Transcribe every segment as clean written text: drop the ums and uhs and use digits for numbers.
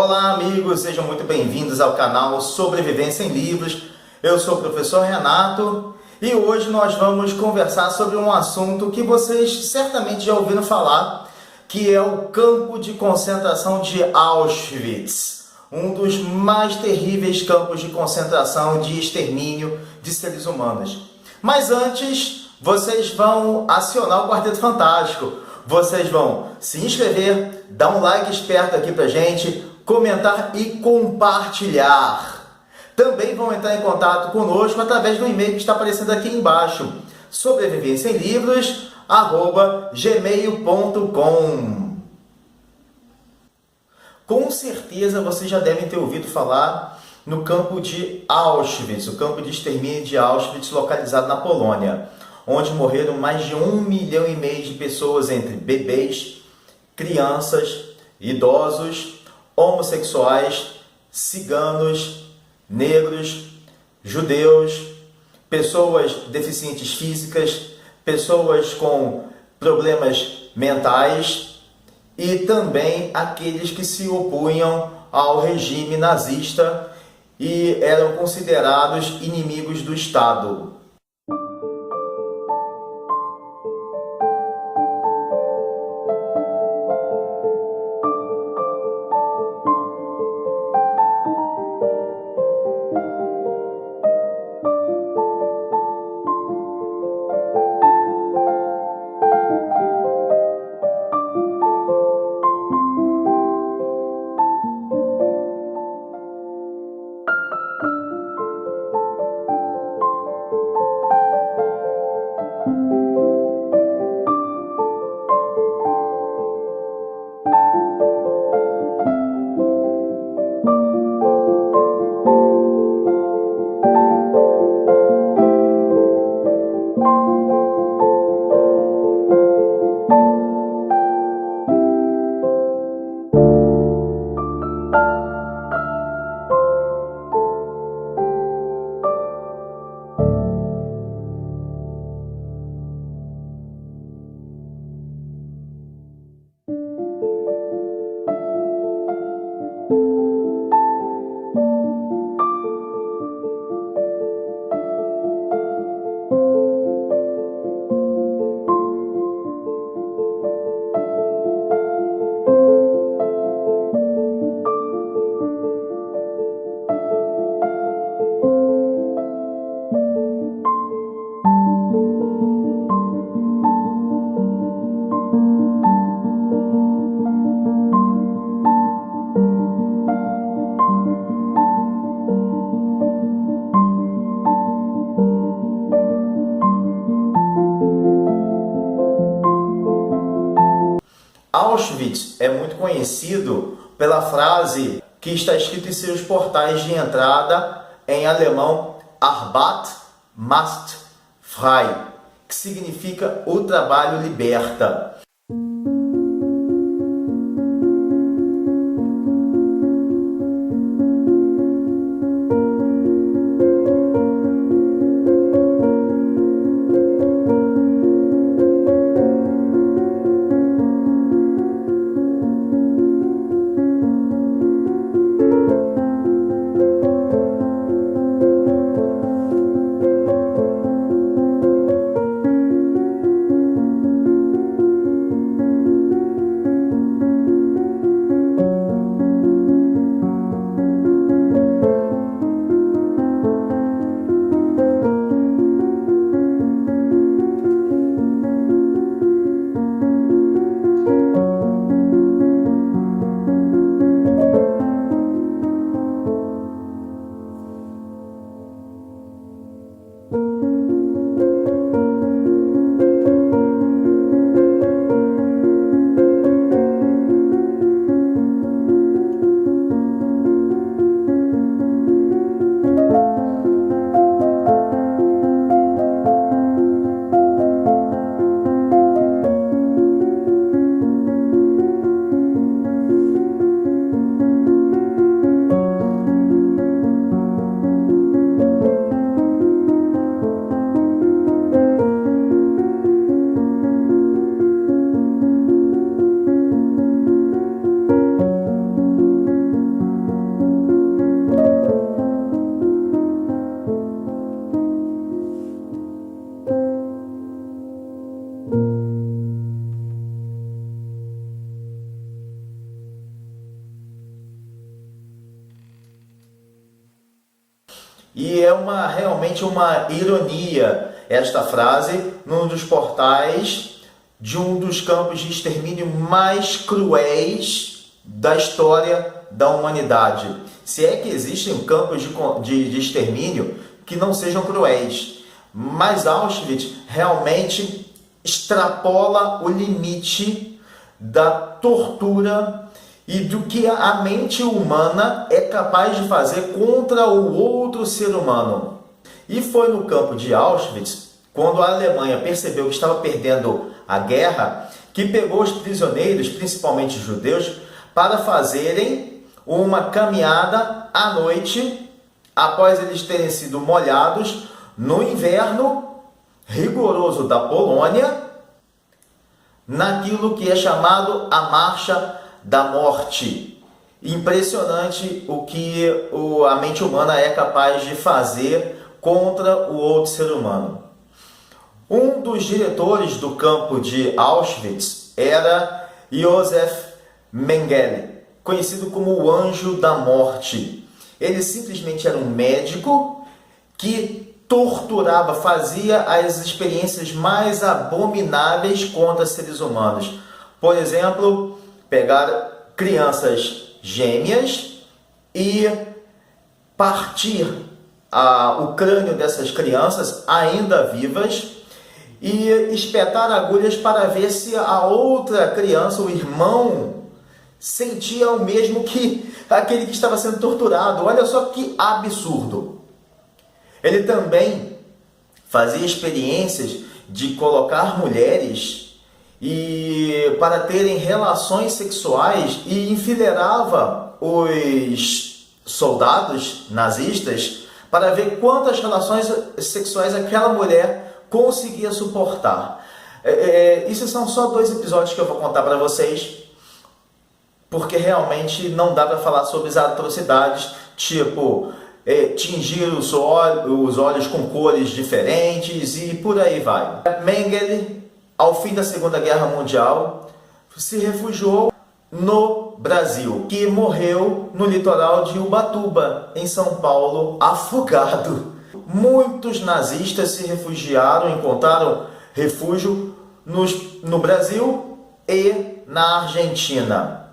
Olá amigos, sejam muito bem-vindos ao canal Sobrevivência em Livros. Eu sou o professor Renato e hoje nós vamos conversar sobre um assunto que vocês certamente já ouviram falar, que é o campo de concentração de Auschwitz, um dos mais terríveis campos de concentração de extermínio de seres humanos. Mas antes, vocês vão acionar o Quarteto Fantástico. Vocês vão se inscrever, dar um like esperto aqui pra gente, comentar e compartilhar. Também vão entrar em contato conosco através do e-mail que está aparecendo aqui embaixo, sobrevivenciaemlivros@gmail.com. Com certeza vocês já devem ter ouvido falar no campo de Auschwitz, o campo de extermínio de Auschwitz localizado na Polônia, onde morreram mais de 1,5 milhão de pessoas, entre bebês, crianças, idosos, homossexuais, ciganos, negros, judeus, pessoas deficientes físicas, pessoas com problemas mentais e também aqueles que se opunham ao regime nazista e eram considerados inimigos do Estado. Auschwitz é muito conhecido pela frase que está escrita em seus portais de entrada em alemão Arbeit macht frei, que significa o trabalho liberta. E é realmente uma ironia esta frase num dos portais de um dos campos de extermínio mais cruéis da história da humanidade. Se é que existem campos de extermínio que não sejam cruéis. Mas Auschwitz realmente extrapola o limite da tortura e do que a mente humana é capaz de fazer contra o outro ser humano. E foi no campo de Auschwitz, quando a Alemanha percebeu que estava perdendo a guerra, que pegou os prisioneiros, principalmente judeus, para fazerem uma caminhada à noite, após eles terem sido molhados no inverno rigoroso da Polônia, naquilo que é chamado a Marcha da Morte. Impressionante o que a mente humana é capaz de fazer contra o outro ser humano. Um dos diretores do campo de Auschwitz era Josef Mengele, conhecido como o Anjo da Morte. Ele simplesmente era um médico que torturava, fazia as experiências mais abomináveis contra seres humanos. Por exemplo, pegar crianças gêmeas e partir o crânio dessas crianças ainda vivas e espetar agulhas para ver se a outra criança, o irmão, sentia o mesmo que aquele que estava sendo torturado. Olha só que absurdo. Ele também fazia experiências de colocar mulheres para terem relações sexuais e enfileirava os soldados nazistas para ver quantas relações sexuais aquela mulher conseguia suportar. Isso são só 2 episódios que eu vou contar para vocês, porque realmente não dá para falar sobre as atrocidades, tipo tingir os olhos com cores diferentes e por aí vai. Mengele, ao fim da Segunda Guerra Mundial, se refugiou no Brasil, que morreu no litoral de Ubatuba, em São Paulo, afogado. Muitos nazistas se refugiaram, encontraram refúgio no Brasil e na Argentina.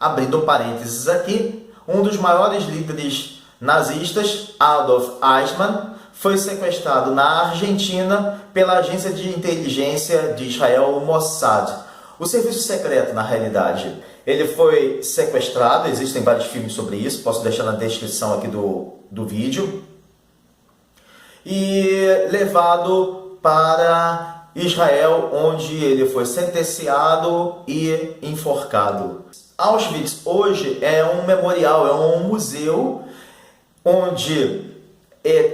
Abrindo parênteses aqui, um dos maiores líderes nazistas, Adolf Eichmann, foi sequestrado na Argentina pela agência de inteligência de Israel, o Mossad. O serviço secreto, na realidade. Ele foi sequestrado, existem vários filmes sobre isso, posso deixar na descrição aqui do vídeo. E levado para Israel, onde ele foi sentenciado e enforcado. Auschwitz hoje é um memorial, é um museu onde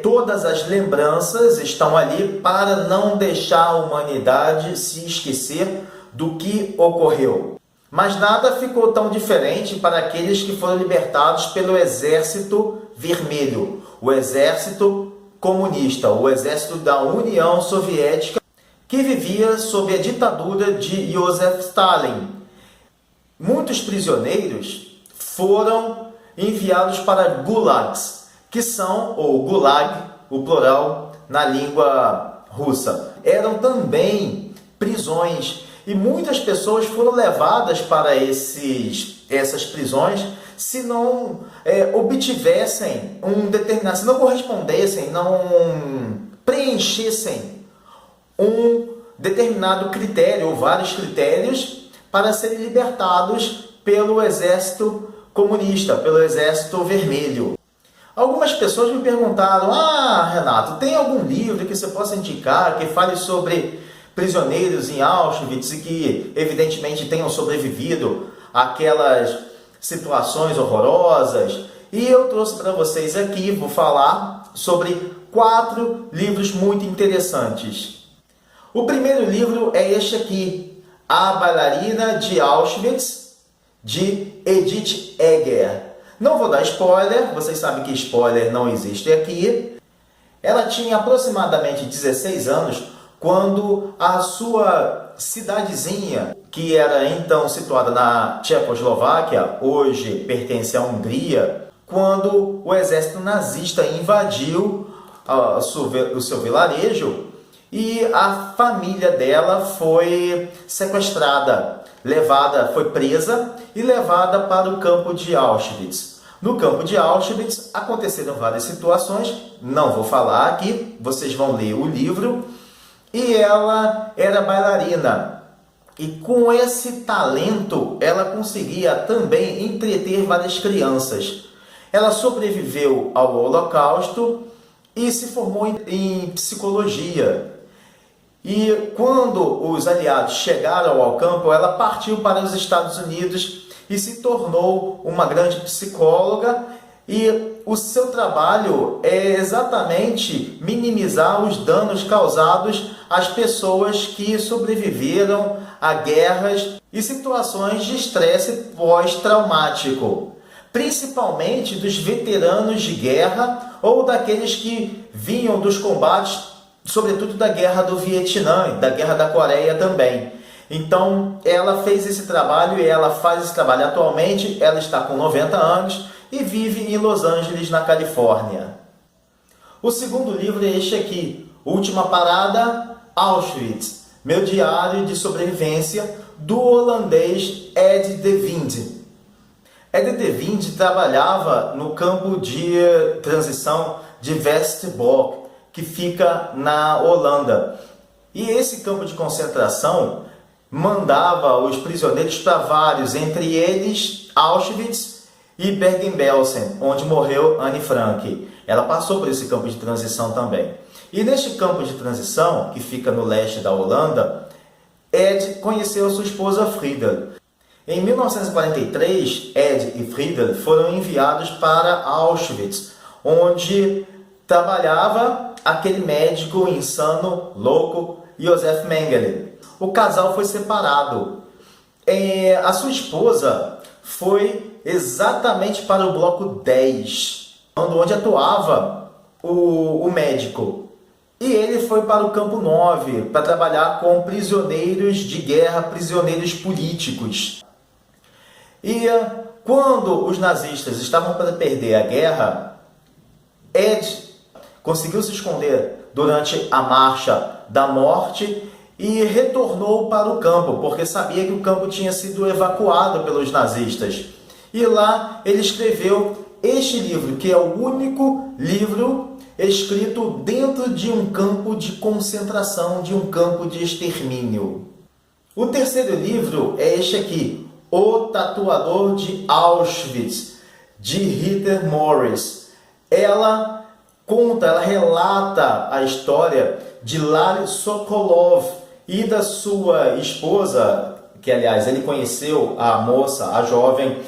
todas as lembranças estão ali para não deixar a humanidade se esquecer do que ocorreu. Mas nada ficou tão diferente para aqueles que foram libertados pelo Exército Vermelho, o Exército Comunista, o Exército da União Soviética, que vivia sob a ditadura de Joseph Stalin. Muitos prisioneiros foram enviados para gulags, que são, ou gulag, o plural, na língua russa. Eram também prisões e muitas pessoas foram levadas para essas prisões se não obtivessem se não correspondessem, não preenchessem um determinado critério ou vários critérios para serem libertados pelo Exército Comunista, pelo Exército Vermelho. Algumas pessoas me perguntaram: Renato, tem algum livro que você possa indicar que fale sobre prisioneiros em Auschwitz e que evidentemente tenham sobrevivido àquelas situações horrorosas? E eu trouxe para vocês aqui, vou falar sobre 4 livros muito interessantes. O primeiro livro é este aqui, A Bailarina de Auschwitz, de Edith Eger. Não vou dar spoiler, vocês sabem que spoiler não existe aqui. Ela tinha aproximadamente 16 anos quando a sua cidadezinha, que era então situada na Tchecoslováquia, hoje pertence à Hungria, quando o exército nazista invadiu o seu vilarejo e a família dela foi sequestrada, foi presa e levada para o campo de Auschwitz. No campo de Auschwitz aconteceram várias situações, não vou falar aqui, vocês vão ler o livro. E ela era bailarina. E com esse talento, ela conseguia também entreter várias crianças. Ela sobreviveu ao Holocausto e se formou em psicologia. E quando os aliados chegaram ao campo, ela partiu para os Estados Unidos e se tornou uma grande psicóloga. E o seu trabalho é exatamente minimizar os danos causados às pessoas que sobreviveram a guerras e situações de estresse pós-traumático, principalmente dos veteranos de guerra ou daqueles que vinham dos combates, sobretudo da Guerra do Vietnã e da Guerra da Coreia também. Então, ela fez esse trabalho e ela faz esse trabalho atualmente. Ela está com 90 anos e vive em Los Angeles, na Califórnia. O segundo livro é este aqui, Última Parada, Auschwitz, meu diário de sobrevivência, do holandês Ed de Winde. Ed de Winde trabalhava no campo de transição de Westerbork, que fica na Holanda. E esse campo de concentração mandava os prisioneiros para vários, entre eles Auschwitz e Bergen-Belsen, onde morreu Anne Frank. Ela passou por esse campo de transição também. E neste campo de transição, que fica no leste da Holanda, Ed conheceu sua esposa Friedel. Em 1943, Ed e Friedel foram enviados para Auschwitz, onde trabalhava aquele médico insano, louco, Josef Mengele. O casal foi separado. A sua esposa foi exatamente para o bloco 10, onde atuava o médico. E ele foi para o campo 9, para trabalhar com prisioneiros de guerra, prisioneiros políticos. E quando os nazistas estavam para perder a guerra, Ed conseguiu se esconder durante a Marcha da Morte e retornou para o campo, porque sabia que o campo tinha sido evacuado pelos nazistas. E lá ele escreveu este livro, que é o único livro escrito dentro de um campo de concentração, de um campo de extermínio. O terceiro livro é este aqui, O Tatuador de Auschwitz, de Heather Morris. Ela relata a história de Lali Sokolov e da sua esposa, que aliás ele conheceu a moça, a jovem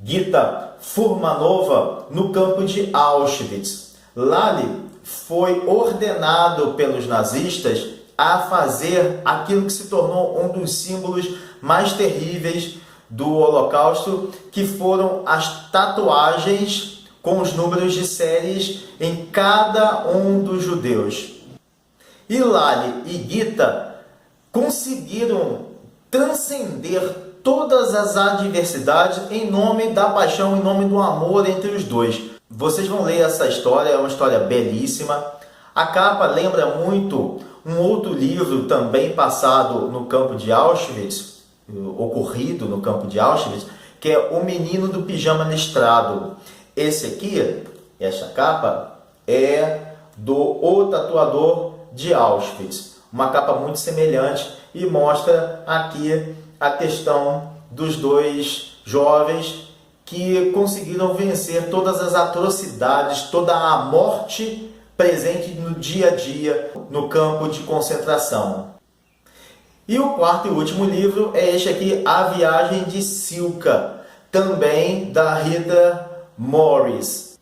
Gita Furmanova, no campo de Auschwitz. Lali foi ordenado pelos nazistas a fazer aquilo que se tornou um dos símbolos mais terríveis do Holocausto, que foram as tatuagens com os números de séries em cada um dos judeus. E Lali e Gita conseguiram transcender todas as adversidades em nome da paixão, em nome do amor entre os dois. Vocês vão ler essa história, é uma história belíssima. A capa lembra muito um outro livro também passado no campo de Auschwitz, ocorrido no campo de Auschwitz, que é O Menino do Pijama Listrado. Esse aqui, essa capa, é do O Tatuador de Auschwitz. Uma capa muito semelhante e mostra aqui a questão dos dois jovens que conseguiram vencer todas as atrocidades, toda a morte presente no dia a dia no campo de concentração. E o quarto e último livro é este aqui, A Viagem de Silka, também da Heather Morris.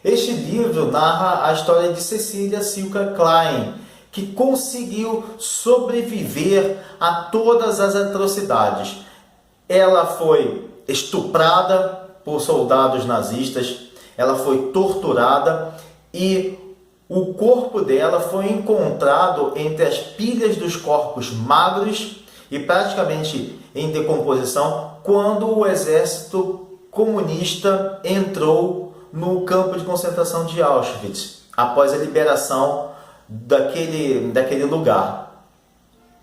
Este livro narra a história de Cecília Silka Klein, que conseguiu sobreviver a todas as atrocidades. Ela foi estuprada por soldados nazistas, ela foi torturada e o corpo dela foi encontrado entre as pilhas dos corpos magros e praticamente em decomposição quando o exército comunista entrou no campo de concentração de Auschwitz, após a liberação daquele lugar.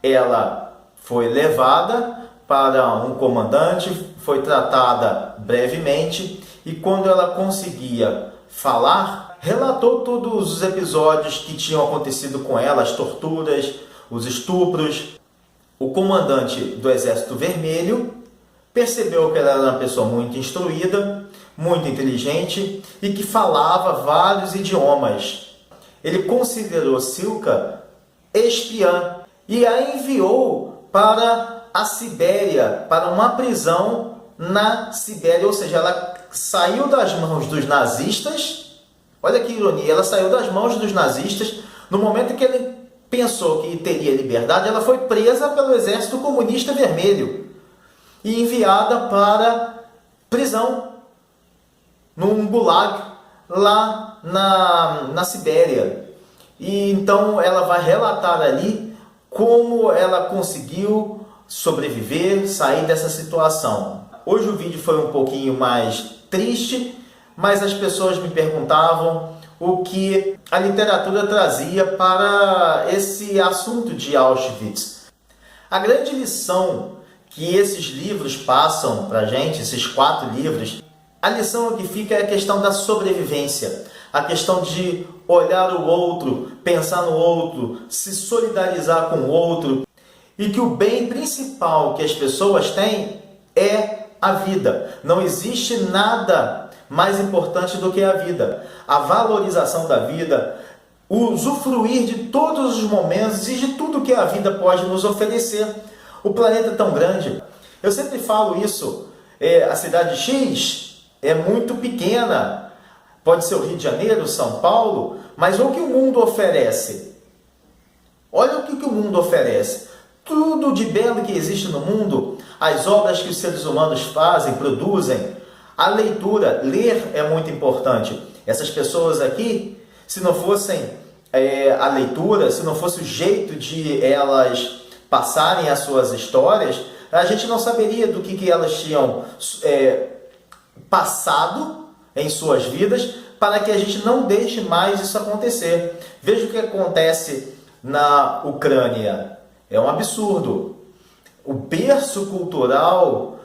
Ela foi levada para um comandante, foi tratada brevemente e quando ela conseguia falar, relatou todos os episódios que tinham acontecido com ela, as torturas, os estupros. O comandante do Exército Vermelho percebeu que ela era uma pessoa muito instruída, muito inteligente e que falava vários idiomas. Ele considerou Silka espiã e a enviou para a Sibéria, para uma prisão na Sibéria, ou seja, ela saiu das mãos dos nazistas. Olha que ironia, ela saiu das mãos dos nazistas no momento em que ele pensou que teria liberdade. Ela foi presa pelo Exército Comunista Vermelho e enviada para prisão num gulag lá na Sibéria. E então ela vai relatar ali como ela conseguiu sobreviver, sair dessa situação. Hoje o vídeo foi um pouquinho mais triste, mas as pessoas me perguntavam o que a literatura trazia para esse assunto de Auschwitz. A grande lição que esses livros passam para a gente, esses 4 livros, a lição que fica é a questão da sobrevivência, a questão de olhar o outro, pensar no outro, se solidarizar com o outro, e que o bem principal que as pessoas têm é a vida. Não existe nada mais importante do que a vida. A valorização da vida, o usufruir de todos os momentos e de tudo que a vida pode nos oferecer. O planeta é tão grande. Eu sempre falo isso. A cidade X é muito pequena. Pode ser o Rio de Janeiro, São Paulo, mas o que o mundo oferece? Olha o que o mundo oferece. Tudo de belo que existe no mundo, as obras que os seres humanos fazem, produzem, a leitura, ler é muito importante. Essas pessoas aqui, se não fossem a leitura, se não fosse o jeito de elas passarem as suas histórias, a gente não saberia do que elas tinham passado em suas vidas para que a gente não deixe mais isso acontecer. Veja o que acontece na Ucrânia. É um absurdo. O berço cultural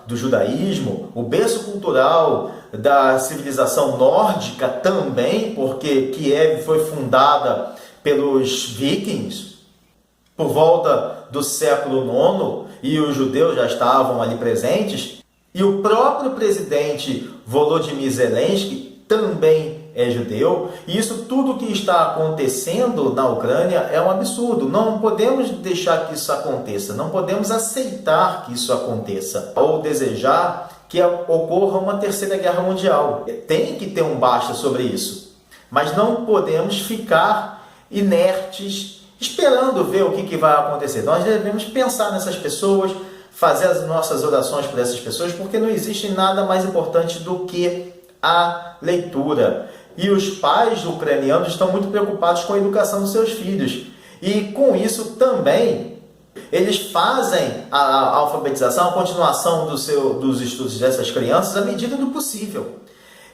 do judaísmo, o berço cultural da civilização nórdica também, porque Kiev foi fundada pelos vikings por volta do século IX e os judeus já estavam ali presentes. E o próprio presidente Volodymyr Zelensky também é judeu, e isso tudo que está acontecendo na Ucrânia é um absurdo. Não podemos deixar que isso aconteça, não podemos aceitar que isso aconteça, ou desejar que ocorra uma terceira guerra mundial. Tem que ter um basta sobre isso, mas não podemos ficar inertes, esperando ver o que vai acontecer. Nós devemos pensar nessas pessoas, fazer as nossas orações por essas pessoas, porque não existe nada mais importante do que a leitura. E os pais ucranianos estão muito preocupados com a educação dos seus filhos. E com isso também, eles fazem a alfabetização, a continuação dos estudos dessas crianças à medida do possível.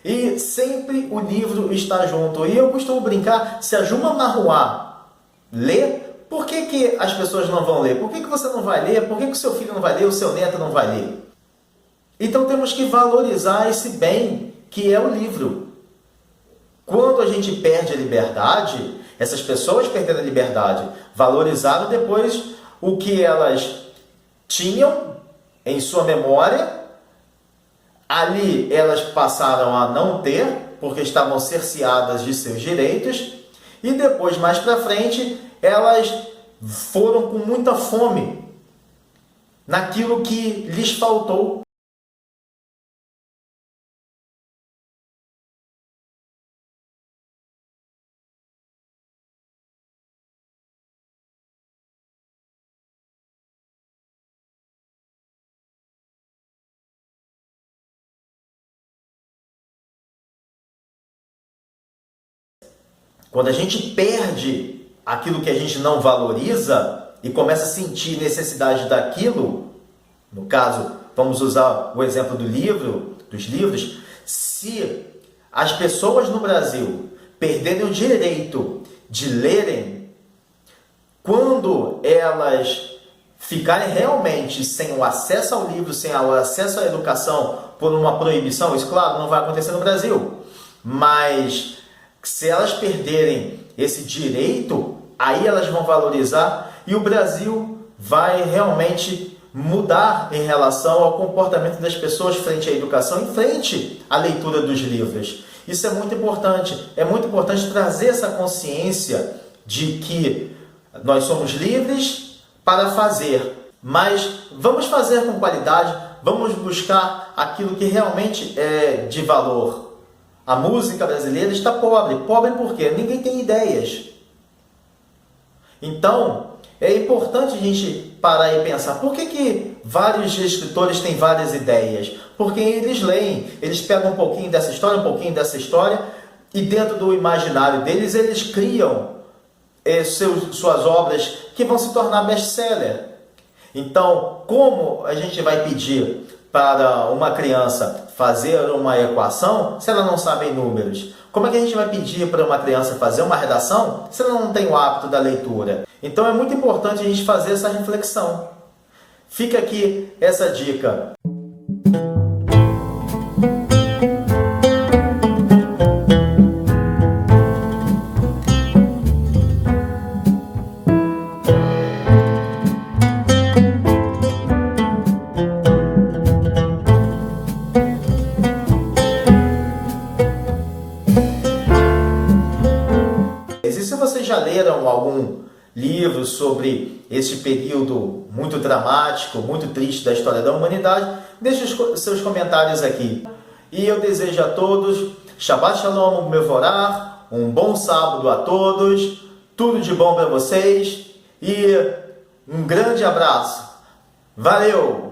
E sempre o livro está junto. E eu costumo brincar, se a Juma Marruá lê, por que as pessoas não vão ler? Por que você não vai ler? Por que o seu filho não vai ler? O seu neto não vai ler? Então temos que valorizar esse bem que é o livro. Quando a gente perde a liberdade, essas pessoas perderam a liberdade, valorizaram depois o que elas tinham em sua memória. Ali elas passaram a não ter, porque estavam cerceadas de seus direitos. E depois, mais para frente, elas foram com muita fome naquilo que lhes faltou. Quando a gente perde aquilo que a gente não valoriza e começa a sentir necessidade daquilo, no caso, vamos usar o exemplo dos livros, se as pessoas no Brasil perderem o direito de lerem, quando elas ficarem realmente sem o acesso ao livro, sem o acesso à educação por uma proibição, isso, claro, não vai acontecer no Brasil, mas se elas perderem esse direito, aí elas vão valorizar e o Brasil vai realmente mudar em relação ao comportamento das pessoas frente à educação e frente à leitura dos livros. Isso é muito importante trazer essa consciência de que nós somos livres para fazer, mas vamos fazer com qualidade, vamos buscar aquilo que realmente é de valor. A música brasileira está pobre. Pobre por quê? Ninguém tem ideias. Então, é importante a gente parar e pensar, por que vários escritores têm várias ideias? Porque eles leem, eles pegam um pouquinho dessa história, e dentro do imaginário deles, eles criam suas obras que vão se tornar best-seller. Então, como a gente vai pedir para uma criança fazer uma equação se ela não sabe números? Como é que a gente vai pedir para uma criança fazer uma redação se ela não tem o hábito da leitura? Então é muito importante a gente fazer essa reflexão. Fica aqui essa dica. E se vocês já leram algum livro sobre esse período muito dramático, muito triste da história da humanidade, deixe os seus comentários aqui. E eu desejo a todos Shabbat Shalom Mevorach, um bom sábado a todos, tudo de bom para vocês e um grande abraço. Valeu!